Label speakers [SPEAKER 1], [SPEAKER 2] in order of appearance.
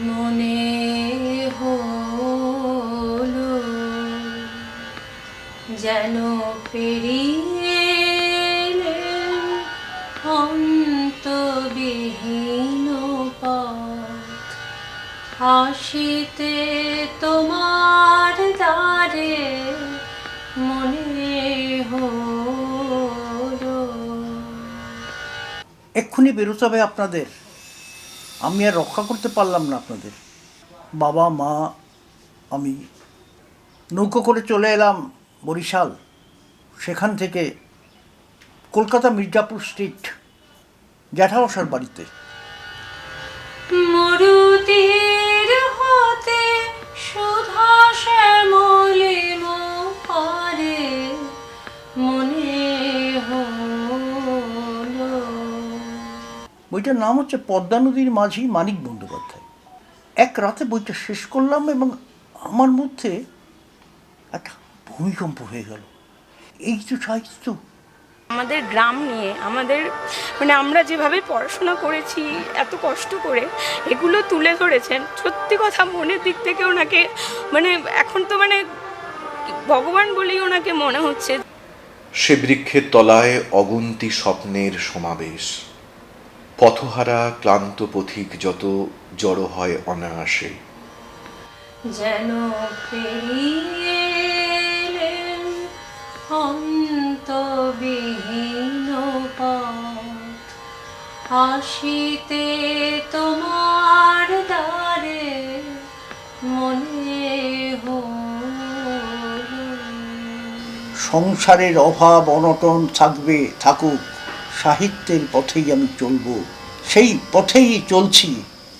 [SPEAKER 1] মনে হলো যেন পেরিয়ে এলেন অন্তবিহীন পথ, আসিতে তোমার দ্বারে মনে হলো।
[SPEAKER 2] এক্ষুনি বেরোতে হবে আপনাদের, আমি আর রক্ষা করতে পারলাম না আপনাদের। বাবা মা আমি নৌকো করে চলে এলাম বরিশাল, সেখান থেকে কলকাতা মির্জাপুর স্ট্রিট জ্যাঠামশার বাড়িতে।
[SPEAKER 1] মরুতীর হতে সুধা শ্যামলে মোহরে মনে হলো।
[SPEAKER 2] বইটার নাম হচ্ছে পদ্মা নদীর মাঝি মানিক বন্দ্যোপাধ্যায়। এক রাতে বইটা শেষ করলাম এবং আমার মধ্যে একটা ভূমিকম্প হয়ে গেল। এই তো সাহিত্য।
[SPEAKER 3] আমাদের গ্রাম নিয়ে আমাদের মানে আমরা যেভাবে পড়াশোনা করেছি এত কষ্ট করে এগুলো তুলে ধরেছেন, সত্যি কথা মনের দিক থেকে ওনাকে মানে এখন তো মানে ভগবান বলেই ওনাকে মনে হচ্ছে।
[SPEAKER 4] সে বৃক্ষের তলায় অগুন্তি স্বপ্নের সমাবেশ, পথহারা ক্লান্ত পথিক যত জড়ো হয় অনায়াসে।
[SPEAKER 1] যেন পেরিয়ে এলেন অন্তবিহীন পথ, আসিতে তোমার দ্বারে মনে হলো।
[SPEAKER 2] সংসারের অভাব অনটন থাকবে থাকুক, সাহিত্যের পথেই আমি চলব, সেই পথেই চলছি।